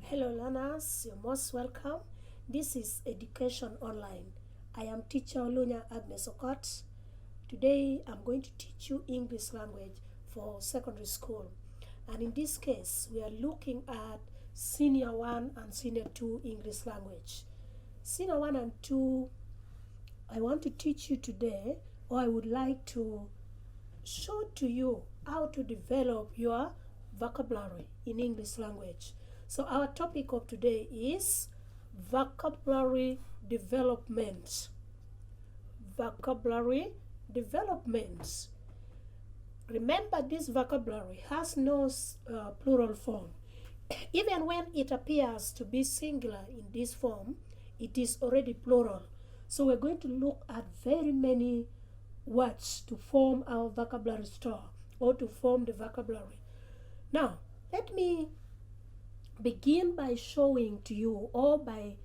Hello learners, you're most welcome. This is Education Online. I am teacher Lunya Agnes Okot. Today I'm going to teach you English language for secondary school. And in this case, we are looking at Senior 1 and Senior 2 English language. Senior 1 and 2, I want to teach you today, or I would like to show to you how to develop your vocabulary in English language. So our topic of today is vocabulary development. Vocabulary development. Remember, this vocabulary has no plural form. Even when it appears to be singular in this form, it is already plural. So we're going to look at very many words to form our vocabulary store or to form the vocabulary. Now, let me begin by showing to you or by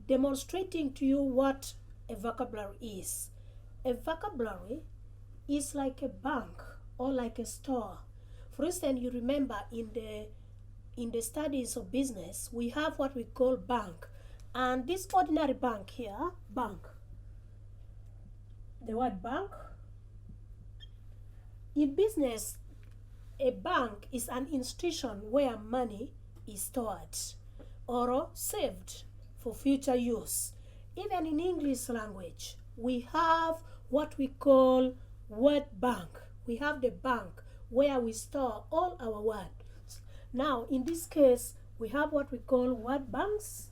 demonstrating to you what a vocabulary is. A vocabulary is like a bank or like a store. For instance, you remember in the studies of business, we have what we call bank. And this ordinary bank here, bank. The word bank. In business, a bank is an institution where money is stored or saved for future use. Even in English language, we have what we call word bank. We have the bank where we store all our words. Now, in this case, we have what we call word banks.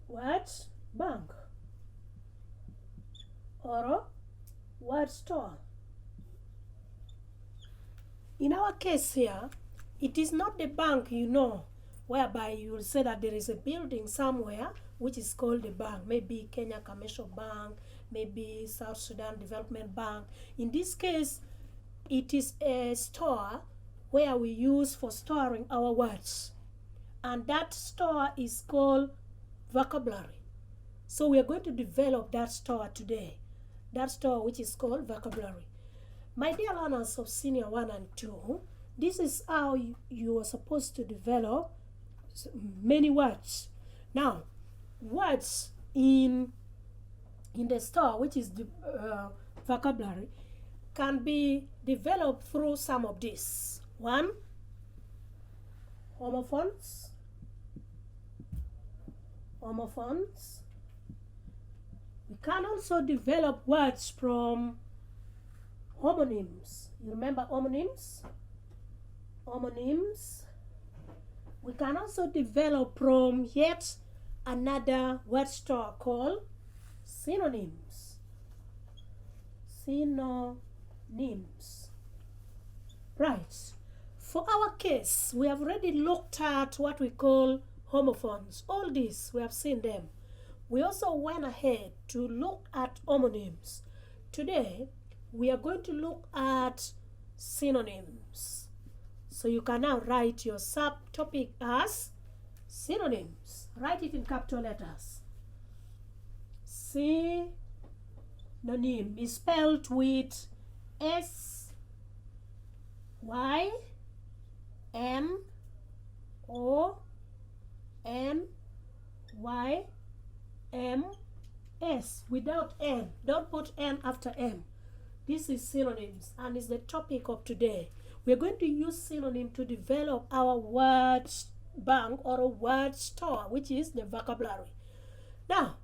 Word bank or word store. In our case here, it is not the bank, whereby you will say that there is a building somewhere which is called a bank. Maybe Kenya Commercial Bank, maybe South Sudan Development Bank. In this case, it is a store where we use for storing our words. And that store is called vocabulary. So we are going to develop that store today. That store which is called vocabulary. My dear learners of Senior 1 and 2, this is how you are supposed to develop many words. Now, words in the store, which is the vocabulary, can be developed through some of these. 1, homophones. Homophones. We can also develop words from homonyms. You remember homonyms? Homonyms. We can also develop from yet another word store called synonyms. Synonyms. Right. For our case, we have already looked at what we call homophones. All these, we have seen them. We also went ahead to look at homonyms. Today, we are going to look at synonyms. So you can now write your subtopic as synonyms. Write it in capital letters. Synonym is spelled with S-Y-N-O-N-Y-M-S without N. Don't put N after M. This is synonyms and is the topic of today. We're going to use synonym to develop our word bank or a word store, which is the vocabulary. Now,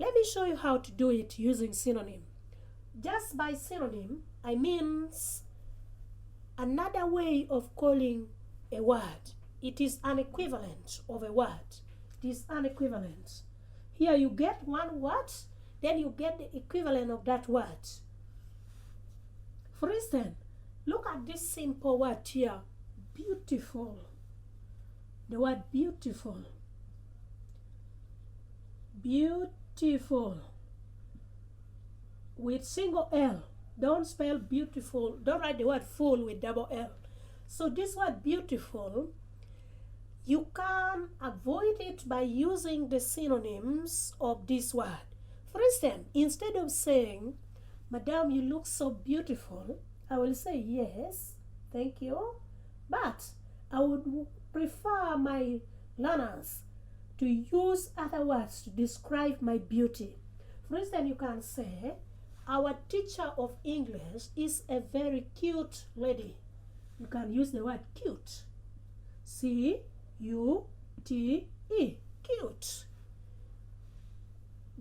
let me show you how to do it using synonym. Just by synonym, I mean another way of calling a word. It is an equivalent of a word. It is an equivalent. Here you get one word, then you get the equivalent of that word. For instance, look at this simple word here, beautiful. The word beautiful. Beautiful. With single L. Don't spell beautiful. Don't write the word full with double L. So this word beautiful, you can avoid it by using the synonyms of this word. For instance, instead of saying, Madam, you look so beautiful, I will say, yes, thank you. But I would prefer my learners to use other words to describe my beauty. For instance, you can say, our teacher of English is a very cute lady. You can use the word cute. C-U-T-E, cute.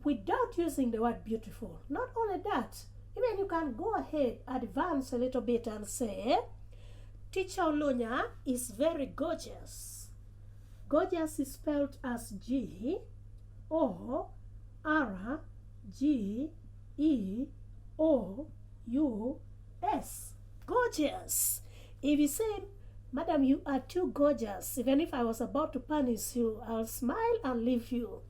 Without using the word beautiful. Not only that, even you can go ahead, advance a little bit and say, Teacher Olunya is very gorgeous. Gorgeous is spelled as G-O-R-G-E-O-U-S. Gorgeous. If you say, Madam, you are too gorgeous, even if I was about to punish you, I'll smile and leave you.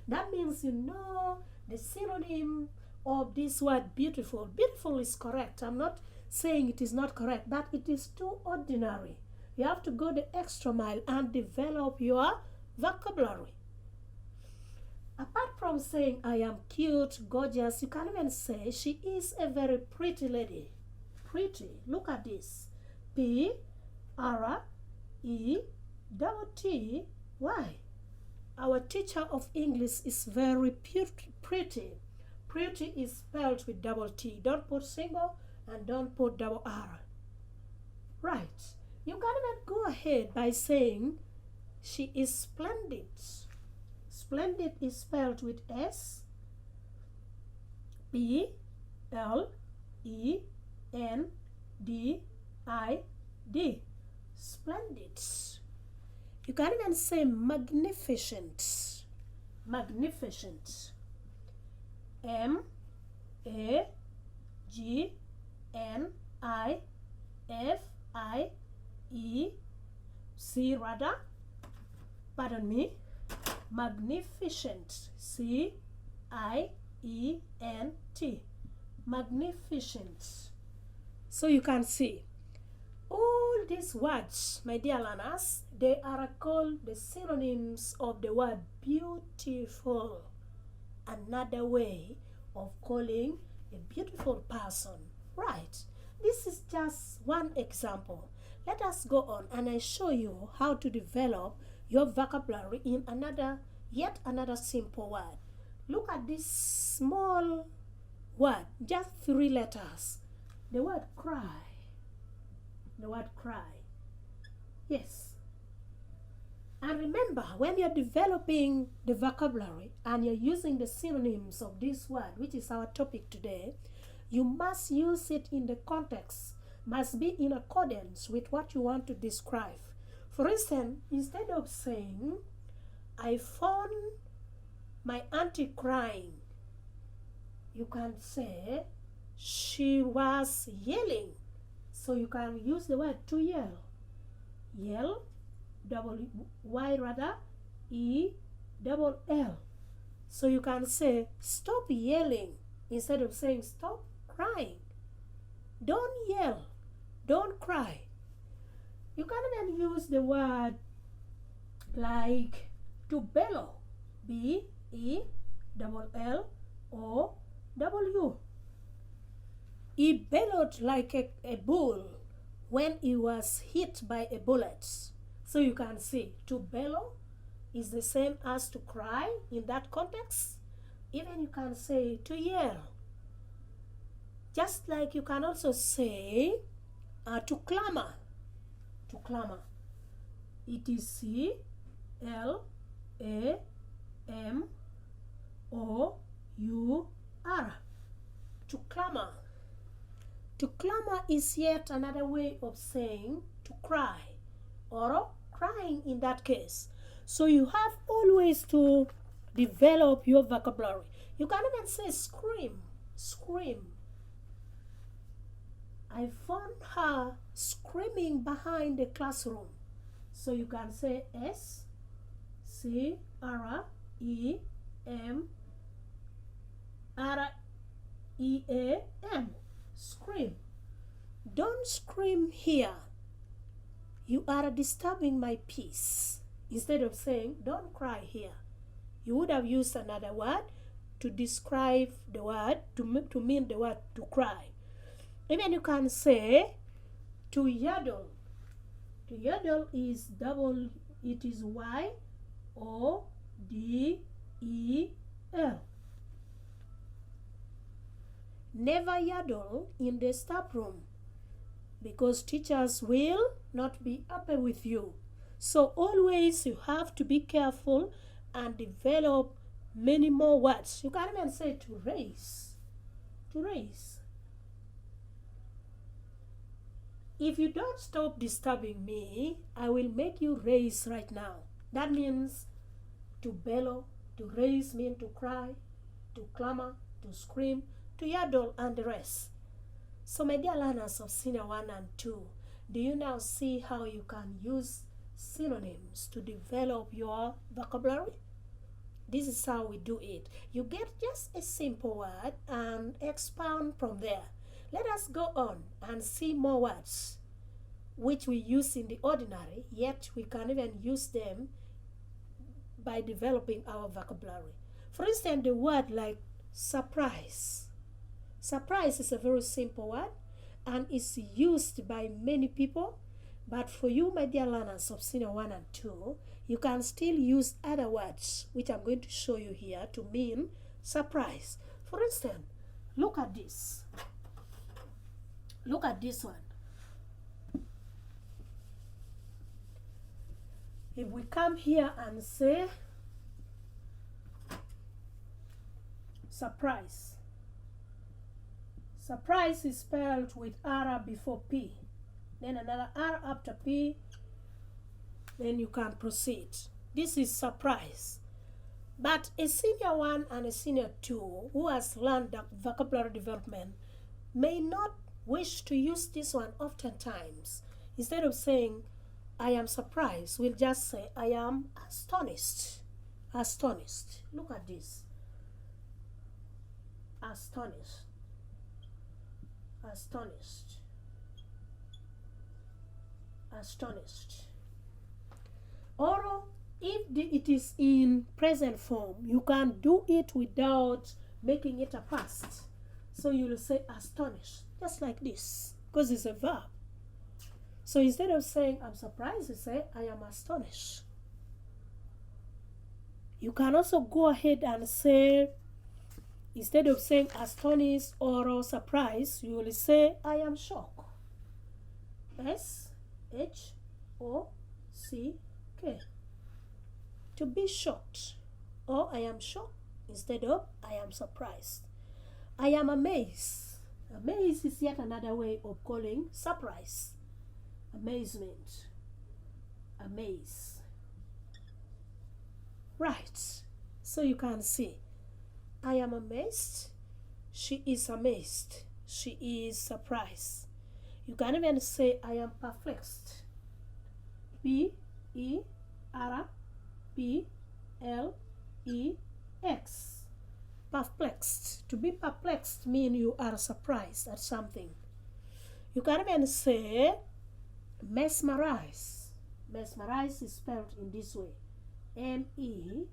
That means you know the synonym of this word beautiful. Beautiful is correct. I'm not saying it is not correct, but it is too ordinary. You have to go the extra mile and develop your vocabulary. Apart from saying I am cute, gorgeous, you can even say she is a very pretty lady. Pretty. Look at this. P-R-E-T-T-Y. Our teacher of English is very pretty. Pretty is spelled with double T. Don't put single and don't put double R. Right. You can even go ahead by saying she is splendid. Splendid is spelled with S, P, L, E, N, D, I, D. Splendid. You can even say magnificent. Magnificent. M, A, G, N, I, F, I, E, C rather. Pardon me. Magnificent. C, I, E, N, T. Magnificent. So you can see all these words, my dear learners, they are called the synonyms of the word beautiful. Another way of calling a beautiful person. Right. This is just one example. Let us go on and I show you how to develop your vocabulary in yet another simple word. Look at this small word, just 3 letters. The word cry. The word cry. Yes. And remember, when you're developing the vocabulary and you're using the synonyms of this word, which is our topic today, you must use it in the context, must be in accordance with what you want to describe. For instance, instead of saying, I found my auntie crying, you can say, she was yelling. So you can use the word to yell. Yell, Y rather, E, double L. So you can say, stop yelling, instead of saying, stop crying. Don't yell. Don't cry. You can even use the word like to bellow. B-E-L-L-O-W. He bellowed like a bull when he was hit by a bullet. So you can see to bellow is the same as to cry in that context. Even you can say to yell. Just like you can also say to clamor. To clamor. It is C-L-A-M-O-U-R. To clamor. To clamor is yet another way of saying to cry or crying in that case. So you have always to develop your vocabulary. You can even say scream. Scream. I found her screaming behind the classroom. So you can say S-C-R-E-M-R-E-A-M. Scream. Don't scream here. You are disturbing my peace. Instead of saying, don't cry here, you would have used another word to describe the word, to mean the word to cry. Even you can say, to yaddle. To yodel is it is Y-O-D-E-L. Never yodel in the staff room because teachers will not be happy with you. So always you have to be careful and develop many more words. You can even say to raise. To raise. If you don't stop disturbing me, I will make you raise right now. That means to bellow, to raise means to cry, to clamor, to scream, to yodel, and the rest. So my dear learners of Senior 1 and 2, do you now see how you can use synonyms to develop your vocabulary? This is how we do it. You get just a simple word and expound from there. Let us go on and see more words which we use in the ordinary, yet we can even use them by developing our vocabulary. For instance, the word like surprise. Surprise is a very simple word and is used by many people, but for you, my dear learners of Senior 1 and 2, you can still use other words which I'm going to show you here to mean surprise. For instance, look at this. Look at this one. If we come here and say surprise. Surprise is spelled with R before P. Then another R after P. Then you can proceed. This is surprise. But a Senior 1 and a Senior 2 who has learned that vocabulary development may not wish to use this one oftentimes. Instead of saying, I am surprised, we'll just say, I am astonished. Astonished. Look at this. Astonished. Astonished. Astonished. Or if it is in present form, you can do it without making it a past. So you will say astonished, just like this, because it's a verb. So instead of saying I'm surprised, you say I am astonished. You can also go ahead and say, instead of saying astonished or surprised, you will say I am shocked. S-H-O-C-K. To be shocked. Or I am shocked instead of I am surprised. I am amazed. Amazed is yet another way of calling surprise. Amazement. Amaze. Right. So you can see. I am amazed. She is amazed. She is surprised. You can even say I am perplexed. P-E-R-P-L-E-X. Perplexed. To be perplexed means you are surprised at something. You can even say mesmerize. Mesmerize is spelled in this way. M-E-R-M.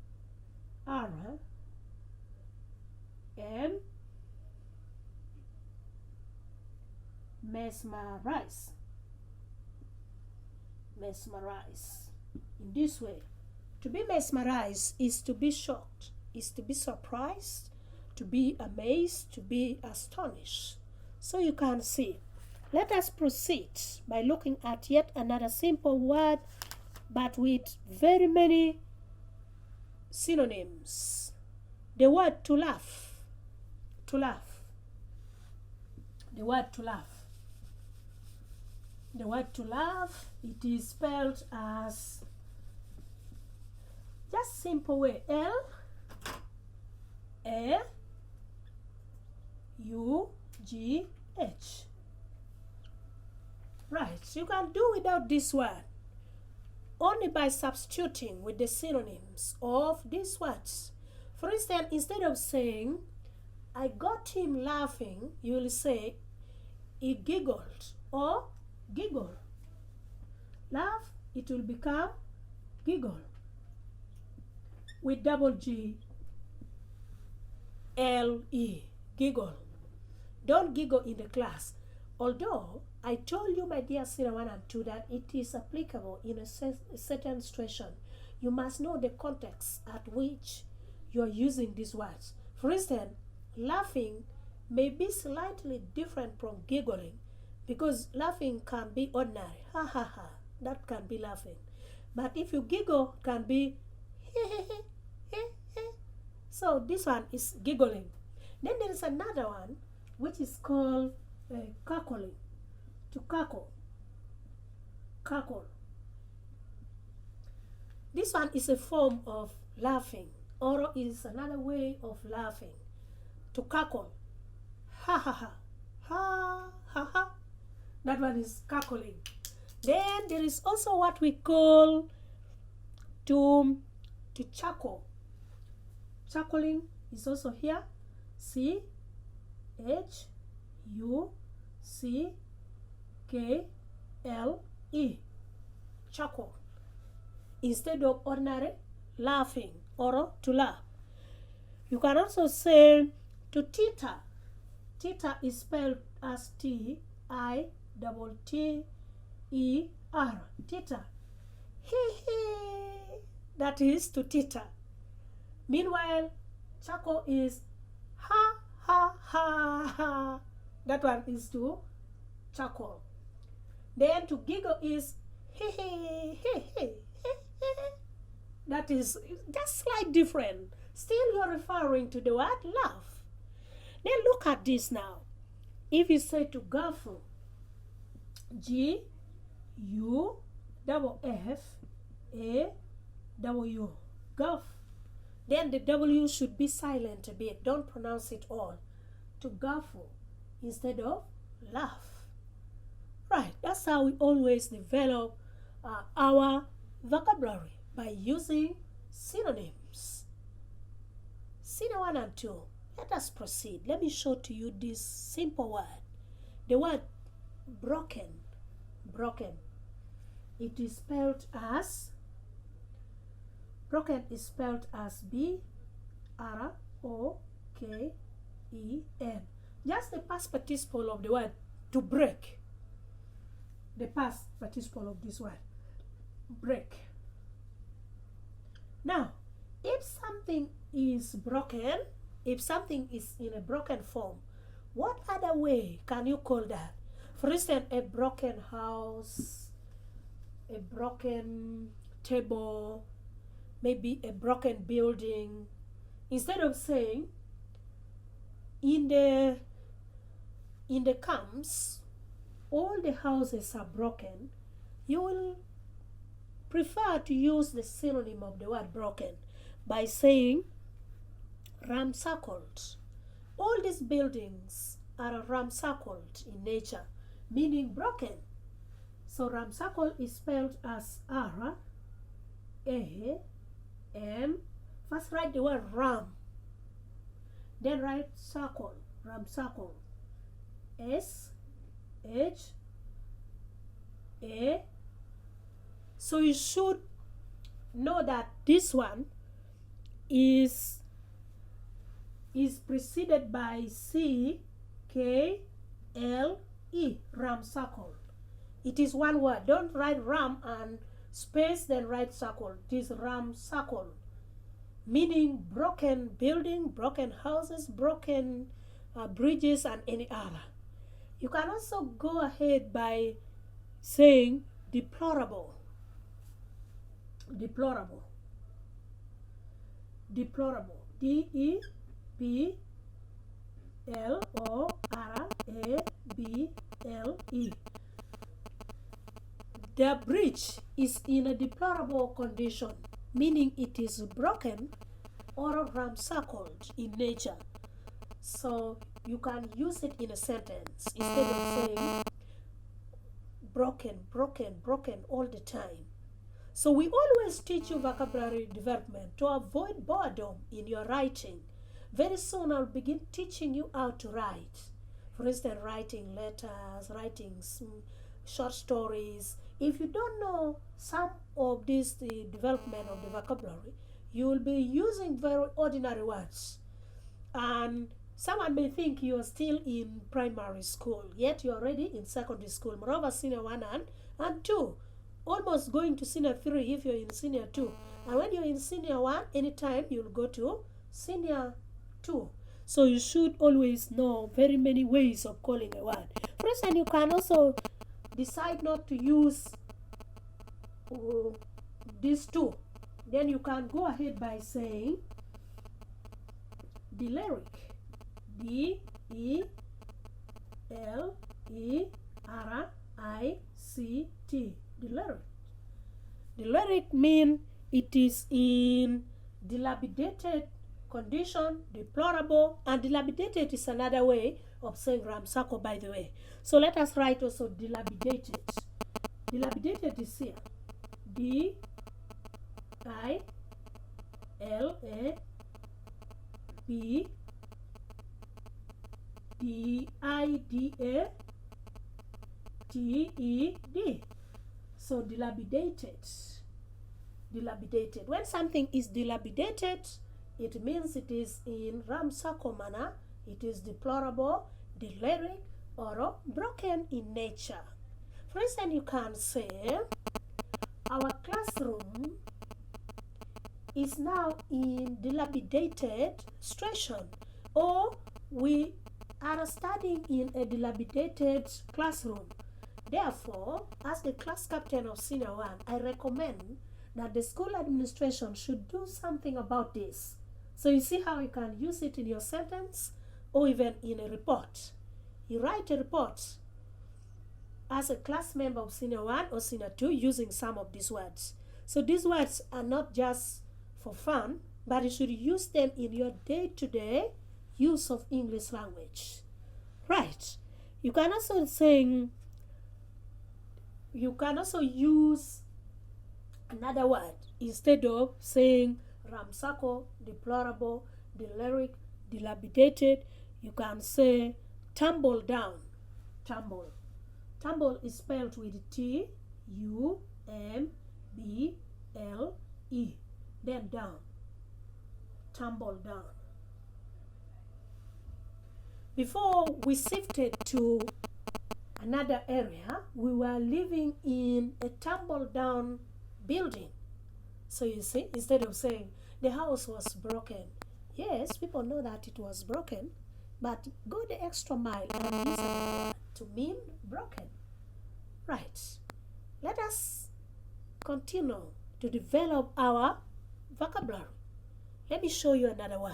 Mesmerize. Mesmerize. In this way. To be mesmerized is to be shocked, is to be surprised, to be amazed, to be astonished. So you can see. Let us proceed by looking at yet another simple word, but with very many synonyms. The word to laugh. To laugh. The word to laugh. The word to laugh, it is spelled as just simple way. L-A-U-G-H. Right, you can do without this word only by substituting with the synonyms of these words. For instance, instead of saying I got him laughing, you will say he giggled or giggle. Laugh, it will become giggle with double G-L-E, giggle. Don't giggle in the class. Although I told you, my dear S.1 and 2, that it is applicable in a certain situation. You must know the context at which you are using these words. For instance, laughing may be slightly different from giggling, because laughing can be ordinary, ha ha ha, that can be laughing. But if you giggle, can be he he he he he. So this one is giggling. Then there is another one which is called cackling. To cackle. Cackle. This one is a form of laughing, or is another way of laughing. To cackle. Ha ha ha. Ha ha ha. That one is cackling. Then there is also what we call to chuckle. Chuckling is also here. C H U C K L E. Chuckle. Instead of ordinary laughing or to laugh. You can also say to titter. Titter is spelled as T-I-T-T-E-R. Titter. Hee hee. That is to titter. Meanwhile, chuckle is ha ha ha ha. That one is to chuckle. Then to giggle is hee hee hee hee. That is just slight different. Still you're referring to the word laugh. Then look at this now. If you say to gaffle, G-U-F-F-A-W, gaff. Then the W should be silent a bit. Don't pronounce it all. To gaffle instead of laugh. Right, that's how we always develop our vocabulary, by using synonyms. S.1 and 2. Let us proceed. Let me show to you this simple word. The word broken. Broken. It is spelled as, broken is spelled as B-R-O-K-E-N. Just the past participle of the word to break. The past participle of this word. Break. Now, if something is broken, if something is in a broken form, what other way can you call that? For instance, a broken house, a broken table, maybe a broken building. Instead of saying, in the camps, all the houses are broken, you will prefer to use the synonym of the word broken by saying ramsackled. All these buildings are ramsackled in nature, meaning broken. So ramsackled is spelled as R-A-M. First write the word ram, then write circle, ramsackled, S-H-A. So you should know that this one is preceded by C-K-L-E, ramsackled. It is one word. Don't write ram and space, then write circle. It is ramsackled, meaning broken building, broken houses, broken bridges, and any other. You can also go ahead by saying deplorable. Deplorable. Deplorable. D-E-P-L-O-R-A-B-L-E. The bridge is in a deplorable condition, meaning it is broken or ramsackled in nature. So you can use it in a sentence instead of saying broken, broken, broken all the time. So we always teach you vocabulary development to avoid boredom in your writing. Very soon I'll begin teaching you how to write. For instance, writing letters, writing short stories. If you don't know some of this, the development of the vocabulary, you will be using very ordinary words. And Someone may think you are still in primary school, yet you're already in secondary school. Moreover, senior 1 and 2. Almost going to senior 3 if you're in senior 2. And when you're in senior 1, anytime you'll go to senior 2. So you should always know very many ways of calling a word. For instance, you can also decide not to use these two. Then you can go ahead by saying deleric. D-E-L-E-R-I-C-T. Deleric. Deleric means it is in dilapidated condition, deplorable, and dilapidated is another way of saying ramshackle, by the way. So let us write also dilapidated. Dilapidated is here. D-I-L-A-P-D-I-D-A-T-E-D. So dilapidated. Dilapidated. When something is dilapidated, it means it is in ramshackle manner, it is deplorable, deliric, or broken in nature. For instance, you can say, our classroom is now in dilapidated situation, or we are studying in a dilapidated classroom. Therefore, as the class captain of senior 1, I recommend that the school administration should do something about this. So you see how you can use it in your sentence or even in a report. You write a report as a class member of senior 1 or senior 2 using some of these words. So these words are not just for fun, but you should use them in your day-to-day use of English language. Right. You can also use another word instead of saying ramshackle, deplorable, deliric, dilapidated. You can say tumble down. Tumble. Tumble is spelled with T-U-M-B-L-E. Then down. Tumble down. Before we shifted to another area, we were living in a tumble down building. So you see, instead of saying the house was broken, yes, people know that it was broken, but go the extra mile and use another word to mean broken. Right. Let us continue to develop our vocabulary. Let me show you another word.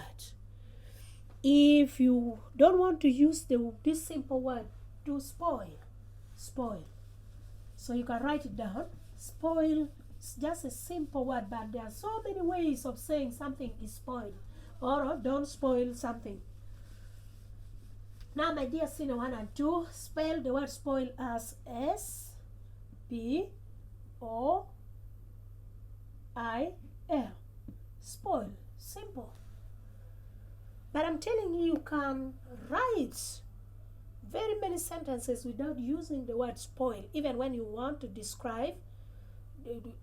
If you don't want to use this simple word to spoil. So you can write it down. Spoil is just a simple word, but there are so many ways of saying something is spoiled or don't spoil something. Now, my dear senior 1 and 2, spell the word spoil as S-P-O-I-L. Spoil. Simple. But I'm telling you, you can write very many sentences without using the word spoil, even when you want to describe,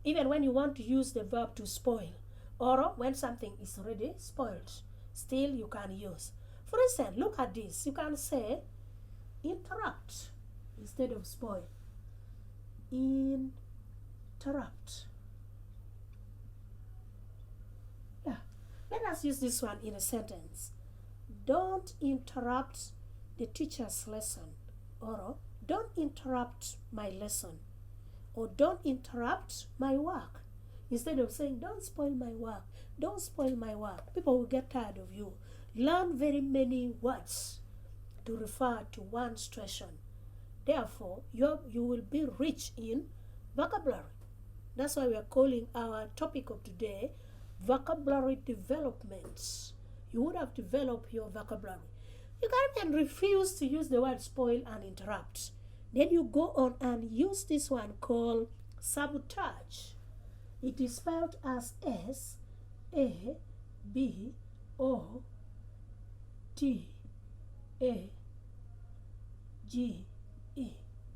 even when you want to use the verb to spoil, or when something is already spoiled. Still, you can use. For instance, look at this. You can say interrupt instead of spoil. Interrupt. Yeah. Let us use this one in a sentence. Don't interrupt the teacher's lesson, or don't interrupt my lesson, or don't interrupt my work. Instead of saying don't spoil my work, don't spoil my work, people will get tired of you. Learn very many words to refer to one situation. Therefore, you will be rich in vocabulary. That's why we are calling our topic of today vocabulary development. You would have developed your vocabulary. You can't even refuse to use the word spoil and interrupt. Then you go on and use this one called sabotage. It is spelled as S-A-B-O-T-A-G-E.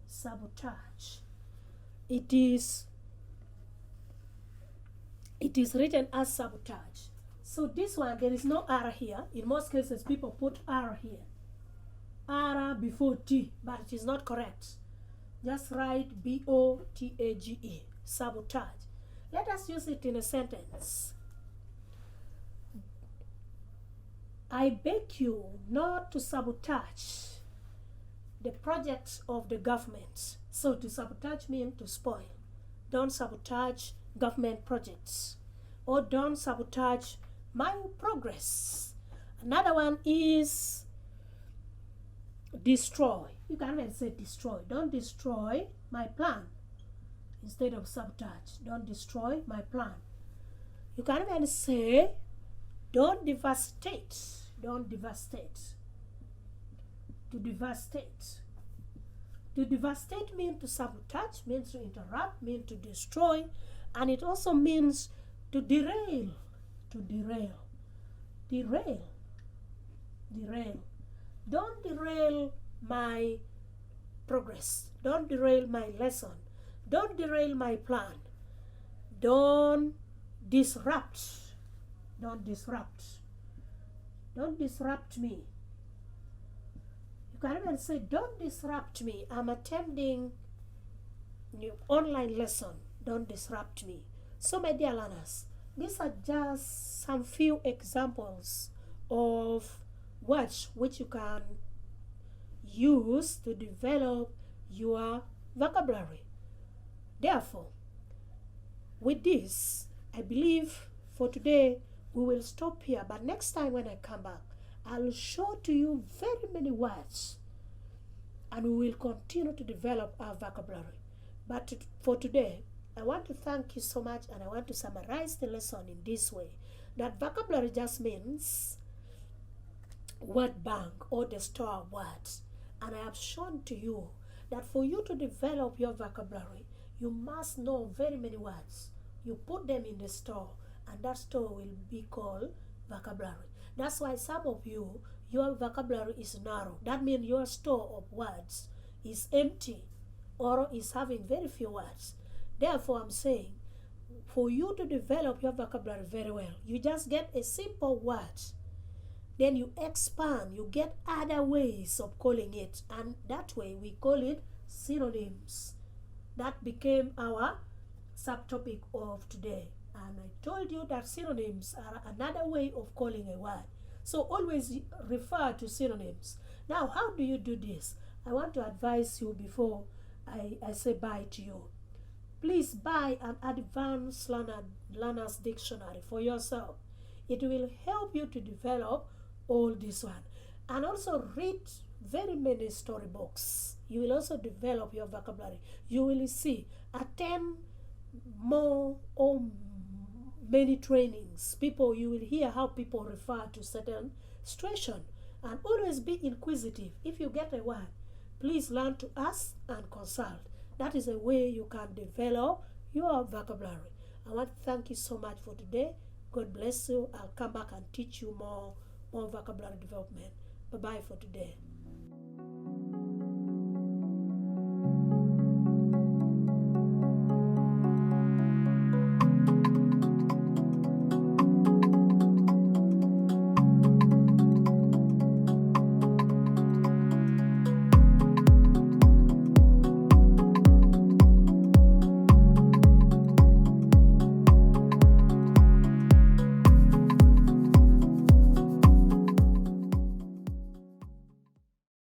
Sabotage. It is written as sabotage. So this one, there is no R here. In most cases, people put R here. R before T, but it is not correct. Just write B-O-T-A-G-E, sabotage. Let us use it in a sentence. I beg you not to sabotage the projects of the government. So to sabotage means to spoil. Don't sabotage government projects, or don't sabotage my progress. Another one is destroy. You can even say destroy. Don't destroy my plan. Instead of sabotage, don't destroy my plan. You can even say don't devastate. Don't devastate. To devastate. To devastate means to sabotage, means to interrupt, means to destroy, and it also means to derail. To derail. Derail. Derail. Don't derail my progress. Don't derail my lesson. Don't derail my plan. Don't disrupt. Don't disrupt. Don't disrupt me. You can even say, don't disrupt me. I'm attending your online lesson. Don't disrupt me. So, my dear learners, these are just some few examples of words which you can use to develop your vocabulary. Therefore, with this, I believe for today we will stop here. But next time when I come back, I'll show to you very many words and we will continue to develop our vocabulary. But for today, I want to thank you so much, and I want to summarize the lesson in this way. That vocabulary just means word bank or the store of words. And I have shown to you that for you to develop your vocabulary, you must know very many words. You put them in the store, and that store will be called vocabulary. That's why some of you, your vocabulary is narrow. That means your store of words is empty or is having very few words. Therefore, I'm saying, for you to develop your vocabulary very well, you just get a simple word. Then you expand, you get other ways of calling it. And that way we call it synonyms. That became our subtopic of today. And I told you that synonyms are another way of calling a word. So always refer to synonyms. Now, how do you do this? I want to advise you before I say bye to you. Please buy an advanced learner's dictionary for yourself. It will help you to develop all this one. And also read very many storybooks. You will also develop your vocabulary. You will see, attend more or many trainings. You will hear how people refer to certain situation. And always be inquisitive. If you get a word, please learn to ask and consult. That is a way you can develop your vocabulary. I want to thank you so much for today. God bless you. I'll come back and teach you more vocabulary development. Bye-bye for today.